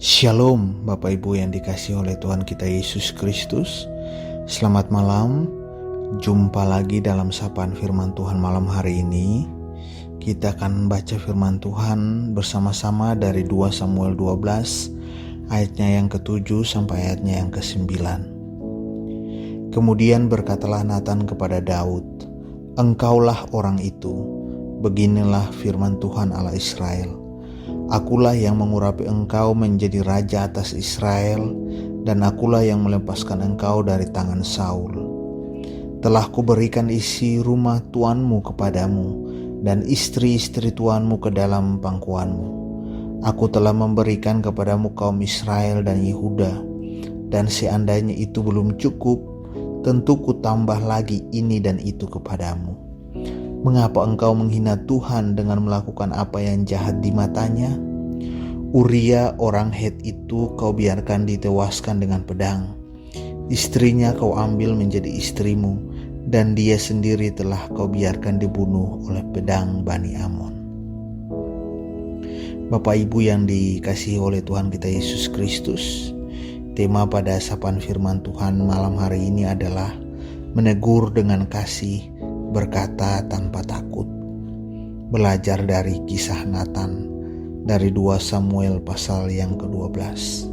Shalom Bapak Ibu yang dikasihi oleh Tuhan kita Yesus Kristus. Selamat malam. Jumpa lagi dalam sapaan firman Tuhan malam hari ini. Kita akan baca firman Tuhan bersama-sama dari 2 Samuel 12 ayatnya yang ke-7 sampai ayatnya yang ke-9. Kemudian berkatalah Natan kepada Daud, "Engkaulah orang itu. Beginilah firman Tuhan Allah Israel. Akulah yang mengurapi engkau menjadi raja atas Israel, dan akulah yang melepaskan engkau dari tangan Saul. Telah kuberikan isi rumah tuanmu kepadamu, dan istri-istri tuanmu ke dalam pangkuanmu. Aku telah memberikan kepadamu kaum Israel dan Yehuda, dan seandainya itu belum cukup, tentu kutambah lagi ini dan itu kepadamu. Mengapa engkau menghina Tuhan dengan melakukan apa yang jahat di matanya? Uria orang Het itu kau biarkan ditewaskan dengan pedang. Istrinya kau ambil menjadi istrimu, dan dia sendiri telah kau biarkan dibunuh oleh pedang Bani Amon." Bapak Ibu yang dikasihi oleh Tuhan kita Yesus Kristus, tema pada sapaan firman Tuhan malam hari ini adalah menegur dengan kasih, berkata tanpa takut. Belajar dari kisah Natan dari 2 Samuel pasal yang ke-12.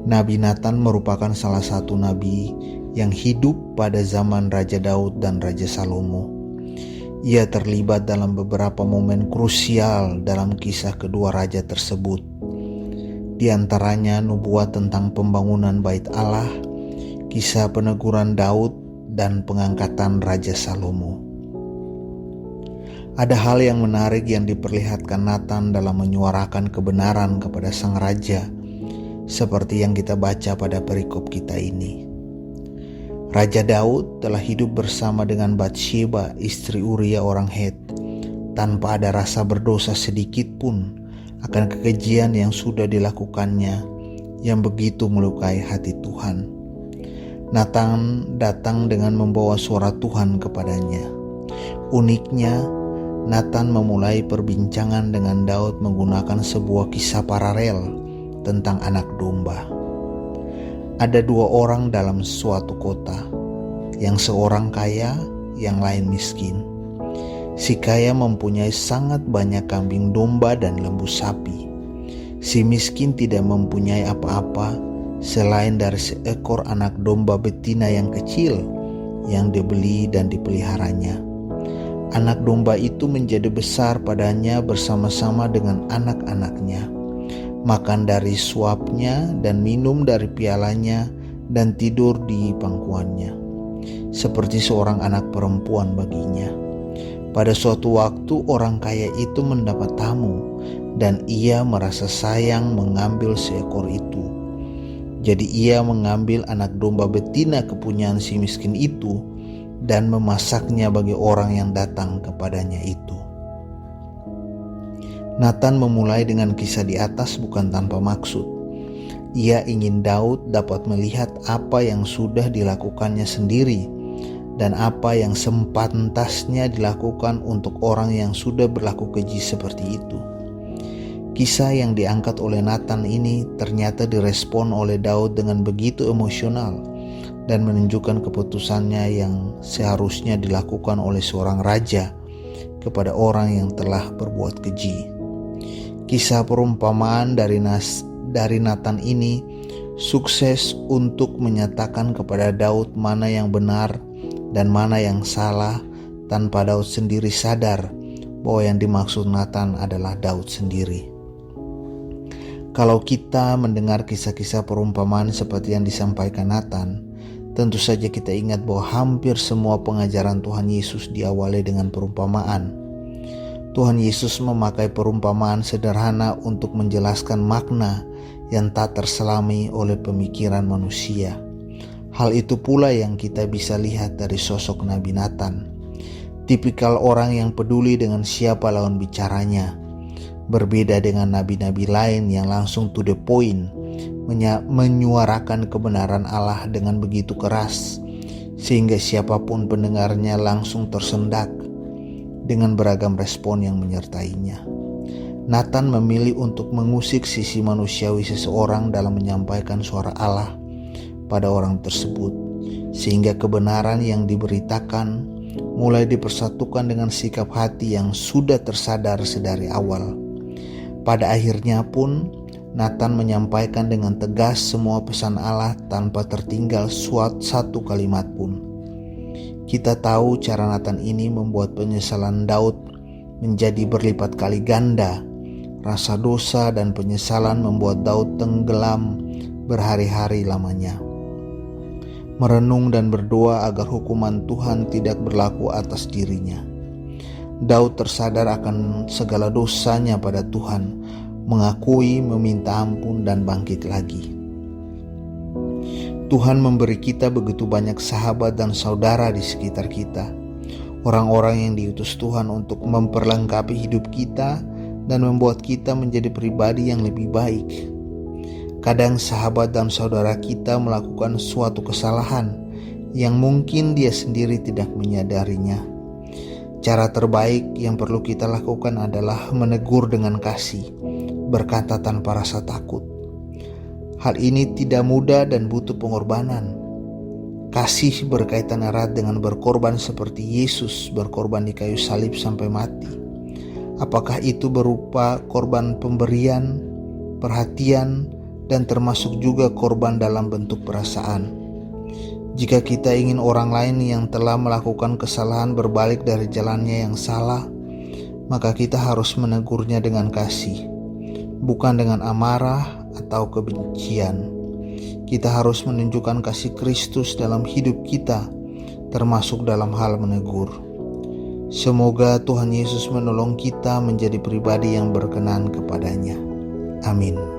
Nabi Natan merupakan salah satu nabi yang hidup pada zaman Raja Daud dan Raja Salomo. Ia terlibat dalam beberapa momen krusial dalam kisah kedua raja tersebut. Di antaranya nubuat tentang pembangunan Bait Allah, kisah peneguran Daud, dan pengangkatan Raja Salomo. Ada hal yang menarik yang diperlihatkan Natan dalam menyuarakan kebenaran kepada sang raja, seperti yang kita baca pada perikop kita ini. Raja Daud telah hidup bersama dengan Batsheba, istri Uria orang Het, tanpa ada rasa berdosa sedikit pun akan kekejian yang sudah dilakukannya yang begitu melukai hati Tuhan. Natan datang dengan membawa suara Tuhan kepadanya. Uniknya, Natan memulai perbincangan dengan Daud menggunakan sebuah kisah paralel tentang anak domba. Ada 2 orang dalam suatu kota, yang seorang kaya, yang lain miskin. Si kaya mempunyai sangat banyak kambing domba dan lembu sapi. Si miskin tidak mempunyai apa-apa selain dari seekor anak domba betina yang kecil yang dibeli dan dipeliharanya. Anak domba itu menjadi besar padanya bersama-sama dengan anak-anaknya, makan dari suapnya dan minum dari pialanya dan tidur di pangkuannya, seperti seorang anak perempuan baginya. Pada suatu waktu orang kaya itu mendapat tamu, dan ia merasa sayang mengambil seekor itu. Jadi ia mengambil anak domba betina kepunyaan si miskin itu dan memasaknya bagi orang yang datang kepadanya itu. Natan memulai dengan kisah di atas bukan tanpa maksud. Ia ingin Daud dapat melihat apa yang sudah dilakukannya sendiri dan apa yang sepantasnya dilakukan untuk orang yang sudah berlaku keji seperti itu. Kisah yang diangkat oleh Natan ini ternyata direspon oleh Daud dengan begitu emosional dan menunjukkan keputusannya yang seharusnya dilakukan oleh seorang raja kepada orang yang telah berbuat keji. Kisah perumpamaan dari Natan ini sukses untuk menyatakan kepada Daud mana yang benar dan mana yang salah, tanpa Daud sendiri sadar bahwa yang dimaksud Natan adalah Daud sendiri. Kalau kita mendengar kisah-kisah perumpamaan seperti yang disampaikan Natan, tentu saja kita ingat bahwa hampir semua pengajaran Tuhan Yesus diawali dengan perumpamaan. Tuhan Yesus memakai perumpamaan sederhana untuk menjelaskan makna yang tak terselami oleh pemikiran manusia. Hal itu pula yang kita bisa lihat dari sosok Nabi Natan. Tipikal orang yang peduli dengan siapa lawan bicaranya. Berbeda dengan nabi-nabi lain yang langsung to the point, menyuarakan kebenaran Allah dengan begitu keras, sehingga siapapun pendengarnya langsung tersendak dengan beragam respon yang menyertainya. Nathan memilih untuk mengusik sisi manusiawi seseorang dalam menyampaikan suara Allah pada orang tersebut, sehingga kebenaran yang diberitakan mulai dipersatukan dengan sikap hati yang sudah tersadar sedari awal. Pada akhirnya pun, Nathan menyampaikan dengan tegas semua pesan Allah tanpa tertinggal satu kalimat pun. Kita tahu cara Nathan ini membuat penyesalan Daud menjadi berlipat kali ganda. Rasa dosa dan penyesalan membuat Daud tenggelam berhari-hari lamanya, merenung dan berdoa agar hukuman Tuhan tidak berlaku atas dirinya. Daud tersadar akan segala dosanya pada Tuhan, mengakui, meminta ampun, dan bangkit lagi. Tuhan memberi kita begitu banyak sahabat dan saudara di sekitar kita, orang-orang yang diutus Tuhan untuk memperlengkapi hidup kita dan membuat kita menjadi pribadi yang lebih baik. Kadang sahabat dan saudara kita melakukan suatu kesalahan yang mungkin dia sendiri tidak menyadarinya. Cara terbaik yang perlu kita lakukan adalah menegur dengan kasih, berkata tanpa rasa takut. Hal ini tidak mudah dan butuh pengorbanan. Kasih berkaitan erat dengan berkorban seperti Yesus berkorban di kayu salib sampai mati. Apakah itu berupa korban pemberian, perhatian, dan termasuk juga korban dalam bentuk perasaan. Jika kita ingin orang lain yang telah melakukan kesalahan berbalik dari jalannya yang salah, maka kita harus menegurnya dengan kasih, bukan dengan amarah atau kebencian. Kita harus menunjukkan kasih Kristus dalam hidup kita, termasuk dalam hal menegur. Semoga Tuhan Yesus menolong kita menjadi pribadi yang berkenan kepadanya. Amin.